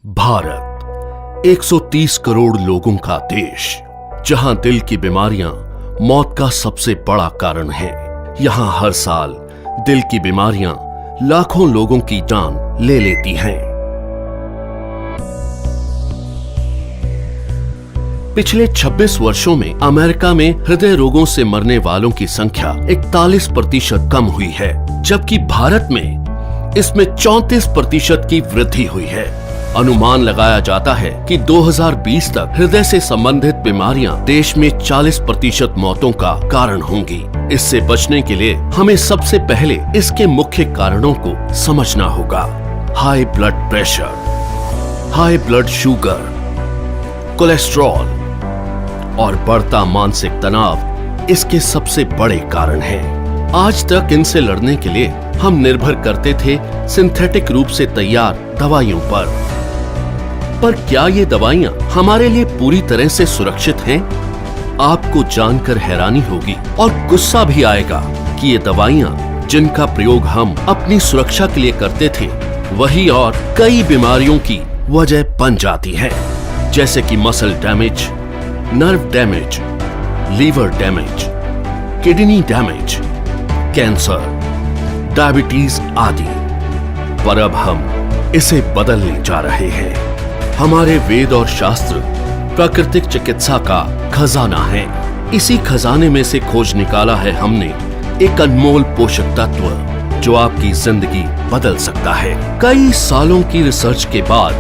भारत 130 करोड़ लोगों का देश, जहां दिल की बीमारियां मौत का सबसे बड़ा कारण है। यहां हर साल दिल की बीमारियां लाखों लोगों की जान ले लेती हैं। पिछले 26 वर्षों में अमेरिका में हृदय रोगों से मरने वालों की संख्या 41% कम हुई है, जबकि भारत में इसमें 34% की वृद्धि हुई है। अनुमान लगाया जाता है कि 2020 तक हृदय से संबंधित बीमारियां देश में 40% मौतों का कारण होंगी। इससे बचने के लिए हमें सबसे पहले इसके मुख्य कारणों को समझना होगा। High blood pressure, high blood sugar, cholesterol और बढ़ता मानसिक तनाव इसके सबसे बड़े कारण हैं। आज तक इनसे लड़ने के लिए हम निर्भर करते थे सिंथेटिक रूप से तैयार दवाइयों पर क्या ये दवाइयां हमारे लिए पूरी तरह से सुरक्षित हैं? आपको जानकर हैरानी होगी और गुस्सा भी आएगा कि ये दवाइयां जिनका प्रयोग हम अपनी सुरक्षा के लिए करते थे, वही और कई बीमारियों की वजह बन जाती हैं, जैसे कि muscle damage, nerve damage, liver damage, kidney damage, cancer, diabetes आदि। पर अब हम इसे बदलने जा रहे हैं। हमारे वेद और शास्त्र प्राकृतिक चिकित्सा का खजाना है। इसी खजाने में से खोज निकाला है हमने एक अनमोल पोषक तत्व जो आपकी जिंदगी बदल सकता है। कई सालों की रिसर्च के बाद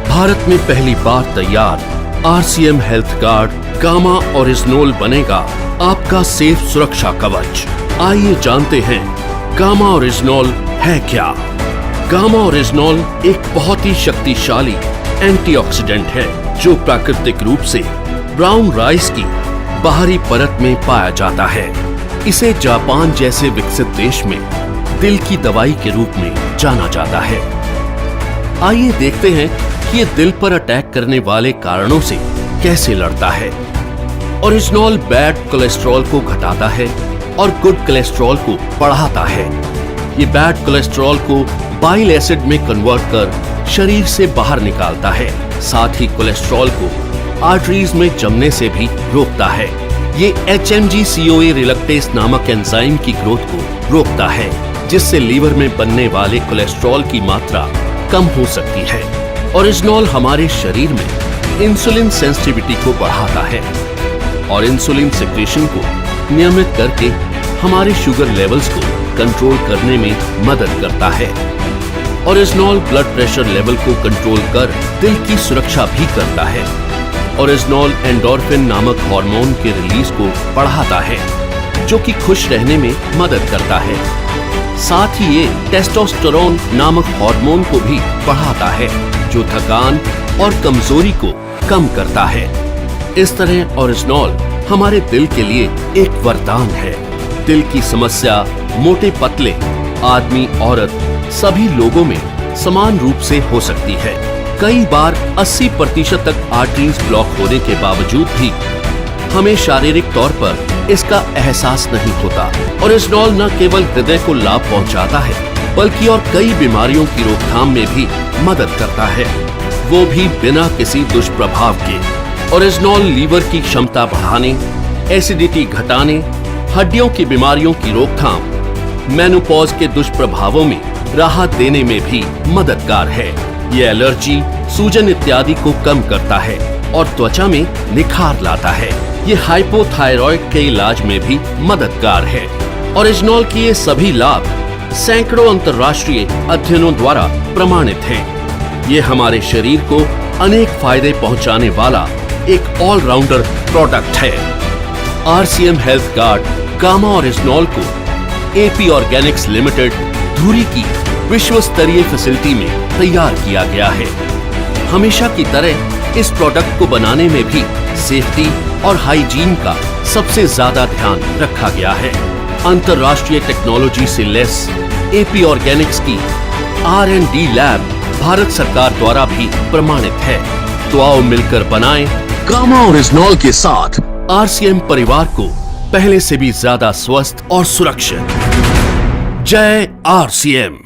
भारत में पहली बार तैयार RCM हेल्थ गार्ड गामा ओरिजिनोल बनेगा आपका सेफ सुरक्षा कवच। आइए जानते हैं गामा ओरिजिनोल है क्या। गामा ओरिजिनोल एक बहुत ही शक्तिशाली एंटीऑक्सीडेंट है जो प्राकृतिक रूप से ब्राउन राइस की बाहरी परत में पाया जाता है। इसे जापान जैसे विकसित देश में दिल की दवाई के रूप में जाना जाता है। आइए देखते हैं कि ये दिल पर अटैक करने वाले कारणों से कैसे लड़ता है। ओरिजिनोल बैड कोलेस्ट्रॉल को घटाता है और गुड कोलेस्ट्रॉल को बढ़ाता है। ये बैड कोलेस्ट्रॉल को बाइल एसिड में कन्वर्ट कर शरीर से बाहर निकालता है। साथ ही कोलेस्ट्रॉल को आर्टरीज में जमने से भी रोकता है। ये HMG-CoA रिलक्टेस नामक एंजाइम की ग्रोथ को रोकता है, जिससे लीवर में बनने वाले कोलेस्ट्रॉल की मात्रा कम हो सकती है। ओरिजिनोल हमारे शरीर में इंसुलिन सेंसिटिविटी को बढ़ाता है और इंसुलिन सिक्रेशन को नियमित करके हमारे शुगर लेवल्स को कंट्रोल करने में मदद करता है। ओरिजिनोल ब्लड प्रेशर लेवल को कंट्रोल कर दिल की सुरक्षा भी करता है। ओरिजिनोल एंडोर्फिन नामक हार्मोन के रिलीज को बढ़ाता है, जो कि खुश रहने में मदद करता है। साथ ही ये टेस्टोस्टेरोन नामक हार्मोन को भी बढ़ाता है, जो थकान और कमजोरी को कम करता है। इस तरह ओरिजिनोल हमारे दिल के लिए एक वरदान है। दिल की समस्या मोटे पतले, आदमी औरत सभी लोगों में समान रूप से हो सकती है। कई बार 80% तक आर्टरीज ब्लॉक होने के बावजूद भी हमें शारीरिक तौर पर इसका एहसास नहीं होता। ओरिजिनोल न केवल हृदय को लाभ पहुंचाता है, बल्कि और कई बीमारियों की रोकथाम में भी मदद करता है, वो भी बिना किसी दुष्प्रभाव के। ओरिजिनोल लीवर की क्षमता बढ़ाने, एसिडिटी घटाने, हड्डियों की बीमारियों की रोकथाम, मेनोपॉज के दुष्प्रभावों में राहत देने में भी मददगार है। ये एलर्जी, सूजन इत्यादि को कम करता है और त्वचा में निखार लाता है। ये हाइपोथायरॉइड के इलाज में भी मददगार है। ओरिजिनोल के ये सभी लाभ सैकड़ों अंतर्राष्ट्रीय अध्ययनों द्वारा प्रमाणित हैं। ये हमारे शरीर को अनेक फायदे पहुंचाने वाला एक ऑलराउंडर प्रोडक्ट है। RCM हेल्थ गार्ड गामा ओरिजिनोल को AP ऑर्गेनिक्स लिमिटेड धुरी की विश्व स्तरीय फैसिलिटी में तैयार किया गया है। हमेशा की तरह इस प्रोडक्ट को बनाने में भी सेफ्टी और हाइजीन का सबसे ज्यादा ध्यान रखा गया है। अंतर्राष्ट्रीय टेक्नोलॉजी से लेस AP ऑर्गेनिक्स की R&D लैब भारत सरकार द्वारा भी प्रमाणित है। तो आओ मिलकर बनाएं गामा ओरिजिनोल के साथ RCM परिवार को पहले से भी ज्यादा स्वस्थ और सुरक्षित। जय RCM।